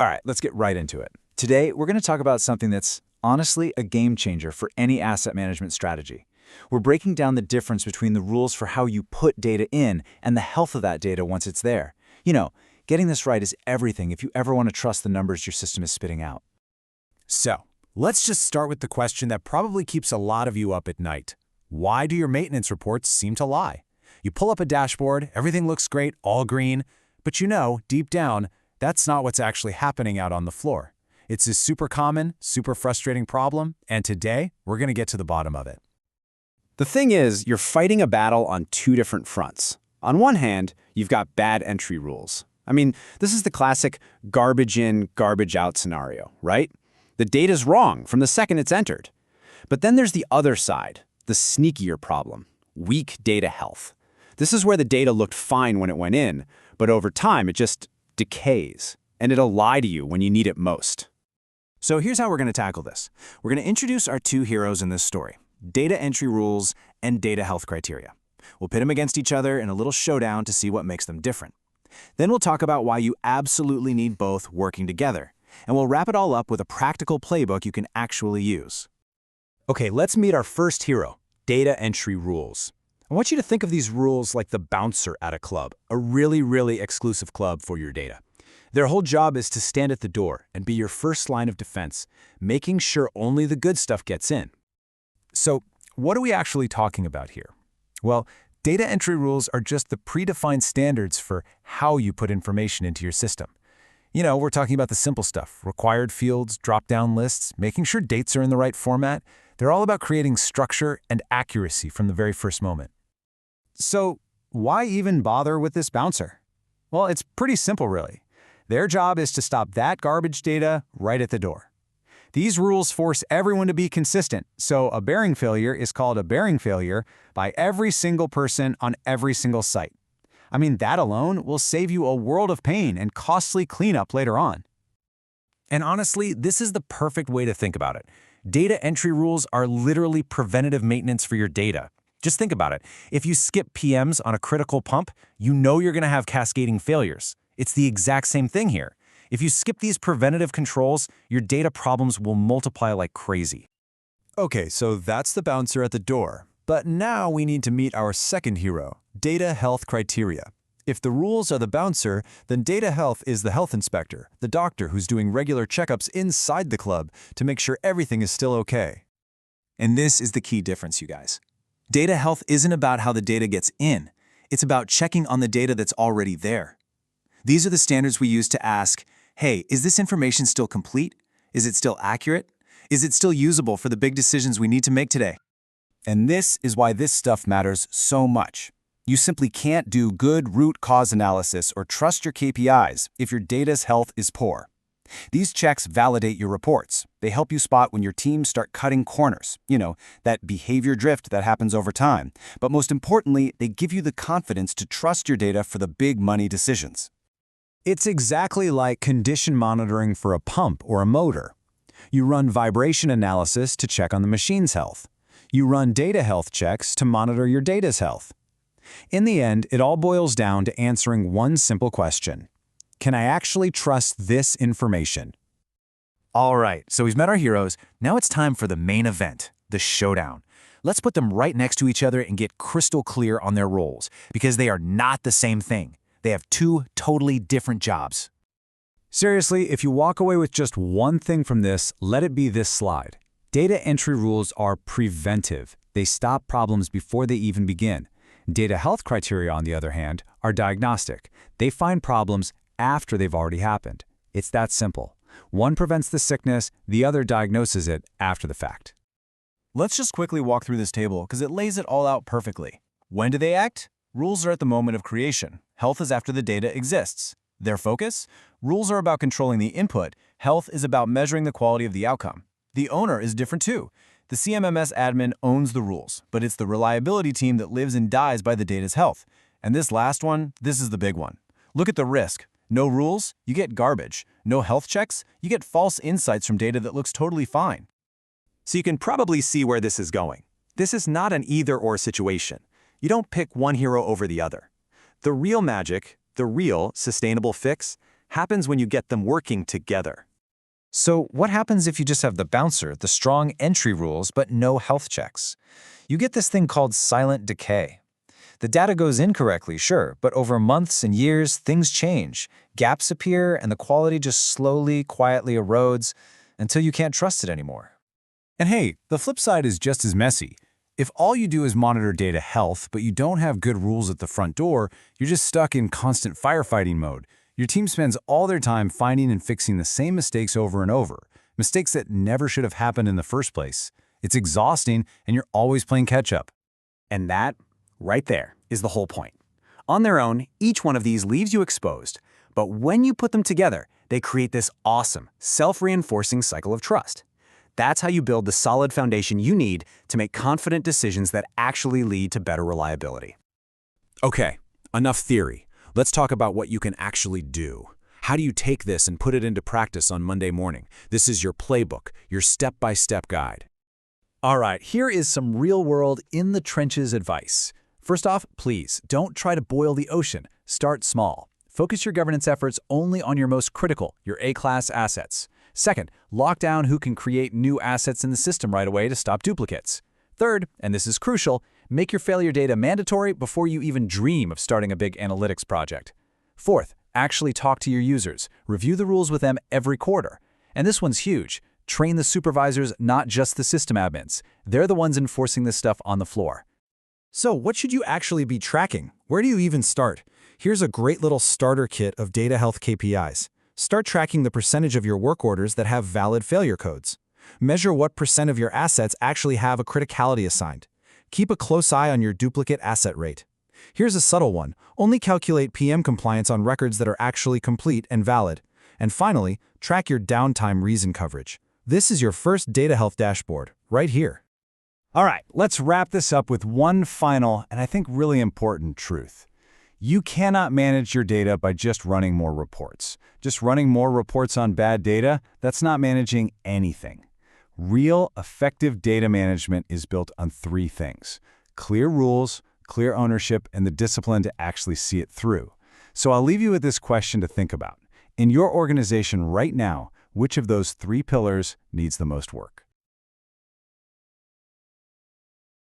All right, let's get right into it. Today, we're going to talk about something that's honestly a game changer for any asset management strategy. We're breaking down the difference between the rules for how you put data in and the health of that data once it's there. Getting this right is everything if you ever want to trust the numbers your system is spitting out. So, let's just start with the question that probably keeps a lot of you up at night. Why do your maintenance reports seem to lie? You pull up a dashboard, everything looks great, all green, but deep down, that's not what's actually happening out on the floor. It's a super common, super frustrating problem, and today, we're going to get to the bottom of it. The thing is, you're fighting a battle on two different fronts. On one hand, you've got bad entry rules. This is the classic garbage in, garbage out scenario, right? The data's wrong from the second it's entered. But then there's the other side, the sneakier problem, weak data health. This is where the data looked fine when it went in, but over time it just decays, and it'll lie to you when you need it most. So here's how we're going to tackle this. We're going to introduce our two heroes in this story, data entry rules and data health criteria. We'll pit them against each other in a little showdown to see what makes them different. Then we'll talk about why you absolutely need both working together, and we'll wrap it all up with a practical playbook you can actually use. Okay, let's meet our first hero, data entry rules. I want you to think of these rules like the bouncer at a club, a really exclusive club for your data. Their whole job is to stand at the door and be your first line of defense, making sure only the good stuff gets in. So, what are we actually talking about here? Well, data entry rules are just the predefined standards for how you put information into your system. We're talking about the simple stuff, required fields, drop-down lists, making sure dates are in the right format. They're all about creating structure and accuracy from the very first moment. So, why even bother with this bouncer? Well, it's pretty simple, really. Their job is to stop that garbage data right at the door. These rules force everyone to be consistent, so a bearing failure is called a bearing failure by every single person on every single site. That alone will save you a world of pain and costly cleanup later on. And honestly, this is the perfect way to think about it. Data entry rules are literally preventative maintenance for your data. Just think about it. If you skip PMs on a critical pump, you're going to have cascading failures. It's the exact same thing here. If you skip these preventative controls, your data problems will multiply like crazy. Okay, so that's the bouncer at the door. But now we need to meet our second hero, data health criteria. If the rules are the bouncer, then data health is the health inspector, the doctor who's doing regular checkups inside the club to make sure everything is still okay. And this is the key difference, you guys. Data health isn't about how the data gets in. It's about checking on the data that's already there. These are the standards we use to ask, hey, is this information still complete? Is it still accurate? Is it still usable for the big decisions we need to make today? And this is why this stuff matters so much. You simply can't do good root cause analysis or trust your KPIs if your data's health is poor. These checks validate your reports. They help you spot when your teams start cutting corners, that behavior drift that happens over time. But most importantly, they give you the confidence to trust your data for the big money decisions. It's exactly like condition monitoring for a pump or a motor. You run vibration analysis to check on the machine's health. You run data health checks to monitor your data's health. In the end, it all boils down to answering one simple question. Can I actually trust this information? All right, so we've met our heroes. Now it's time for the main event, the showdown. Let's put them right next to each other and get crystal clear on their roles, because they are not the same thing. They have two totally different jobs. Seriously, if you walk away with just one thing from this, let it be this slide. Data entry rules are preventive. They stop problems before they even begin. Data health criteria, on the other hand, are diagnostic. They find problems after they've already happened. It's that simple. One prevents the sickness, the other diagnoses it after the fact. Let's just quickly walk through this table because it lays it all out perfectly. When do they act? Rules are at the moment of creation. Health is after the data exists. Their focus? Rules are about controlling the input. Health is about measuring the quality of the outcome. The owner is different too. The CMMS admin owns the rules, but it's the reliability team that lives and dies by the data's health. And this last one, this is the big one. Look at the risk. No rules, you get garbage. No health checks, you get false insights from data that looks totally fine. So you can probably see where this is going. This is not an either-or situation. You don't pick one hero over the other. The real magic, the real sustainable fix, happens when you get them working together. So what happens if you just have the bouncer, the strong entry rules, but no health checks? You get this thing called silent decay. The data goes in correctly, sure, but over months and years, things change. Gaps appear, and the quality just slowly, quietly erodes until you can't trust it anymore. And hey, the flip side is just as messy. If all you do is monitor data health, but you don't have good rules at the front door, you're just stuck in constant firefighting mode. Your team spends all their time finding and fixing the same mistakes over and over, mistakes that never should have happened in the first place. It's exhausting, and you're always playing catch-up. And that, right there, is the whole point. On their own, each one of these leaves you exposed, but when you put them together, they create this awesome, self-reinforcing cycle of trust. That's how you build the solid foundation you need to make confident decisions that actually lead to better reliability. Okay, enough theory. Let's talk about what you can actually do. How do you take this and put it into practice on Monday morning? This is your playbook, your step-by-step guide. All right, here is some real-world, in-the-trenches advice. First off, please don't try to boil the ocean. Start small. Focus your governance efforts only on your most critical, your A-class assets. Second, lock down who can create new assets in the system right away to stop duplicates. Third, and this is crucial, make your failure data mandatory before you even dream of starting a big analytics project. Fourth, actually talk to your users. Review the rules with them every quarter. And this one's huge. Train the supervisors, not just the system admins. They're the ones enforcing this stuff on the floor. So what should you actually be tracking? Where do you even start? Here's a great little starter kit of data health KPIs. Start tracking the percentage of your work orders that have valid failure codes. Measure what percent of your assets actually have a criticality assigned. Keep a close eye on your duplicate asset rate. Here's a subtle one. Only calculate PM compliance on records that are actually complete and valid. And finally, track your downtime reason coverage. This is your first data health dashboard, right here. All right, let's wrap this up with one final and I think really important truth. You cannot manage your data by just running more reports. Just running more reports on bad data, that's not managing anything. Real, effective data management is built on three things: clear rules, clear ownership, and the discipline to actually see it through. So I'll leave you with this question to think about. In your organization right now, which of those three pillars needs the most work?